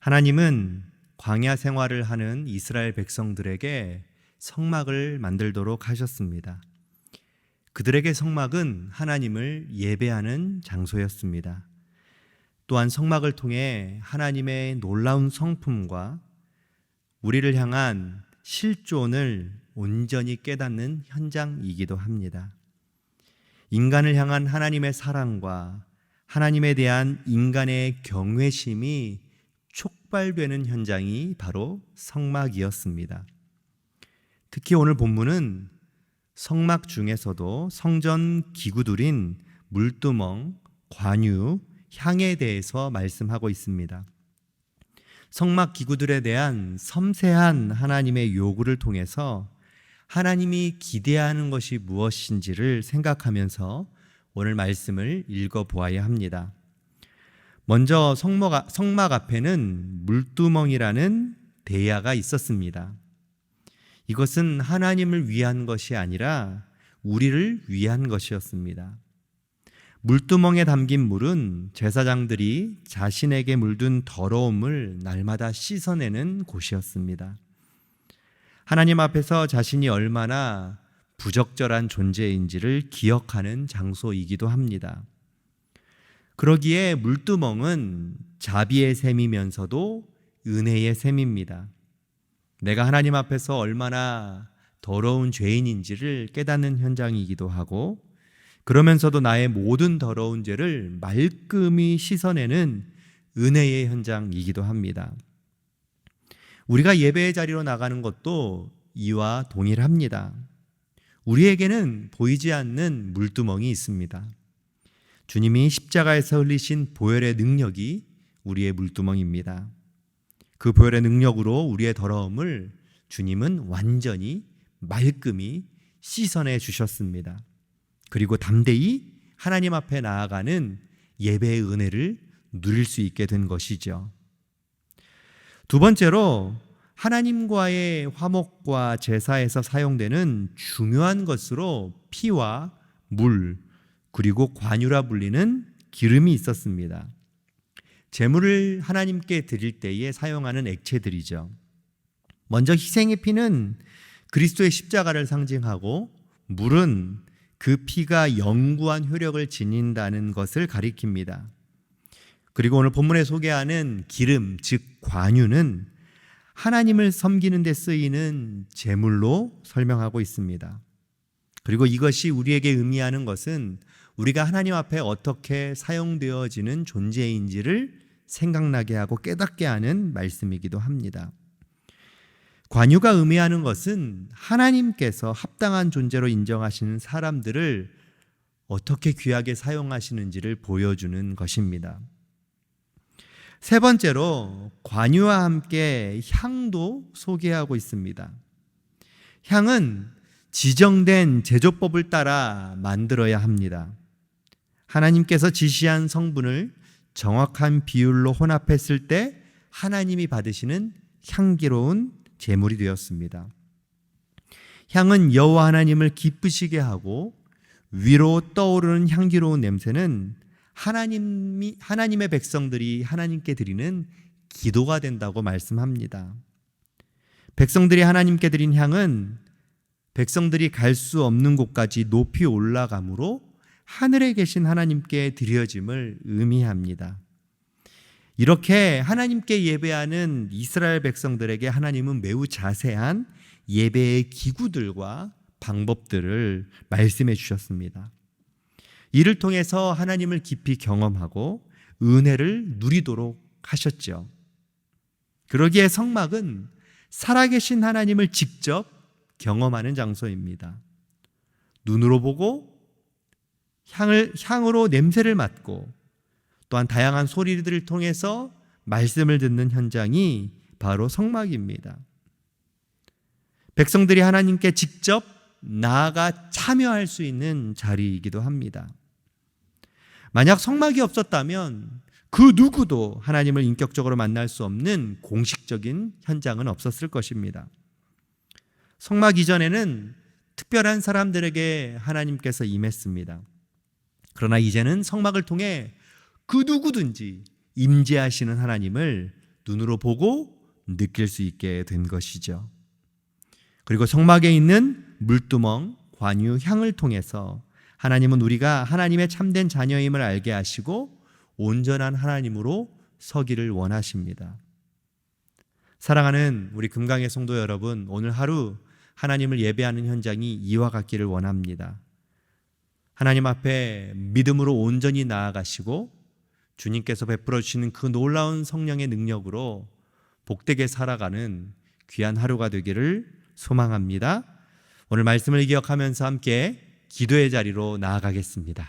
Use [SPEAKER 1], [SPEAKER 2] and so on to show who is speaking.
[SPEAKER 1] 하나님은 광야 생활을 하는 이스라엘 백성들에게 성막을 만들도록 하셨습니다. 그들에게 성막은 하나님을 예배하는 장소였습니다. 또한 성막을 통해 하나님의 놀라운 성품과 우리를 향한 실존을 온전히 깨닫는 현장이기도 합니다. 인간을 향한 하나님의 사랑과 하나님에 대한 인간의 경외심이 촉발되는 현장이 바로 성막이었습니다. 특히 오늘 본문은 성막 중에서도 성전 기구들인 물두멍, 관유, 향에 대해서 말씀하고 있습니다. 성막 기구들에 대한 섬세한 하나님의 요구를 통해서 하나님이 기대하는 것이 무엇인지를 생각하면서 오늘 말씀을 읽어보아야 합니다. 먼저 성막 앞에는 물두멍이라는 대야가 있었습니다. 이것은 하나님을 위한 것이 아니라 우리를 위한 것이었습니다. 물두멍에 담긴 물은 제사장들이 자신에게 물든 더러움을 날마다 씻어내는 곳이었습니다. 하나님 앞에서 자신이 얼마나 부적절한 존재인지를 기억하는 장소이기도 합니다. 그러기에 물두멍은 자비의 셈이면서도 은혜의 셈입니다. 내가 하나님 앞에서 얼마나 더러운 죄인인지를 깨닫는 현장이기도 하고, 그러면서도 나의 모든 더러운 죄를 말끔히 씻어내는 은혜의 현장이기도 합니다. 우리가 예배의 자리로 나가는 것도 이와 동일합니다. 우리에게는 보이지 않는 물두멍이 있습니다. 주님이 십자가에서 흘리신 보혈의 능력이 우리의 물두멍입니다. 그 보혈의 능력으로 우리의 더러움을 주님은 완전히 말끔히 씻어내 주셨습니다. 그리고 담대히 하나님 앞에 나아가는 예배의 은혜를 누릴 수 있게 된 것이죠. 두 번째로 하나님과의 화목과 제사에서 사용되는 중요한 것으로 피와 물, 그리고 관유라 불리는 기름이 있었습니다. 제물을 하나님께 드릴 때에 사용하는 액체들이죠. 먼저 희생의 피는 그리스도의 십자가를 상징하고, 물은 그 피가 영구한 효력을 지닌다는 것을 가리킵니다. 그리고 오늘 본문에 소개하는 기름, 즉 관유는 하나님을 섬기는 데 쓰이는 제물로 설명하고 있습니다. 그리고 이것이 우리에게 의미하는 것은 우리가 하나님 앞에 어떻게 사용되어지는 존재인지를 생각나게 하고 깨닫게 하는 말씀이기도 합니다. 관유가 의미하는 것은 하나님께서 합당한 존재로 인정하시는 사람들을 어떻게 귀하게 사용하시는지를 보여주는 것입니다. 세 번째로 관유와 함께 향도 소개하고 있습니다. 향은 지정된 제조법을 따라 만들어야 합니다. 하나님께서 지시한 성분을 정확한 비율로 혼합했을 때 하나님이 받으시는 향기로운 제물이 되었습니다. 향은 여호와 하나님을 기쁘시게 하고, 위로 떠오르는 향기로운 냄새는 하나님의 백성들이 하나님께 드리는 기도가 된다고 말씀합니다. 백성들이 하나님께 드린 향은 백성들이 갈 수 없는 곳까지 높이 올라가므로 하늘에 계신 하나님께 드려짐을 의미합니다. 이렇게 하나님께 예배하는 이스라엘 백성들에게 하나님은 매우 자세한 예배의 기구들과 방법들을 말씀해 주셨습니다. 이를 통해서 하나님을 깊이 경험하고 은혜를 누리도록 하셨죠. 그러기에 성막은 살아계신 하나님을 직접 경험하는 장소입니다. 눈으로 보고 향으로 냄새를 맡고, 또한 다양한 소리들을 통해서 말씀을 듣는 현장이 바로 성막입니다. 백성들이 하나님께 직접 나아가 참여할 수 있는 자리이기도 합니다. 만약 성막이 없었다면 그 누구도 하나님을 인격적으로 만날 수 없는 공식적인 현장은 없었을 것입니다. 성막 이전에는 특별한 사람들에게 하나님께서 임했습니다. 그러나 이제는 성막을 통해 그 누구든지 임재하시는 하나님을 눈으로 보고 느낄 수 있게 된 것이죠. 그리고 성막에 있는 물두멍, 관유, 향을 통해서 하나님은 우리가 하나님의 참된 자녀임을 알게 하시고 온전한 하나님으로 서기를 원하십니다. 사랑하는 우리 금강의 성도 여러분, 오늘 하루 하나님을 예배하는 현장이 이와 같기를 원합니다. 하나님 앞에 믿음으로 온전히 나아가시고 주님께서 베풀어 주시는 그 놀라운 성령의 능력으로 복되게 살아가는 귀한 하루가 되기를 소망합니다. 오늘 말씀을 기억하면서 함께 기도의 자리로 나아가겠습니다.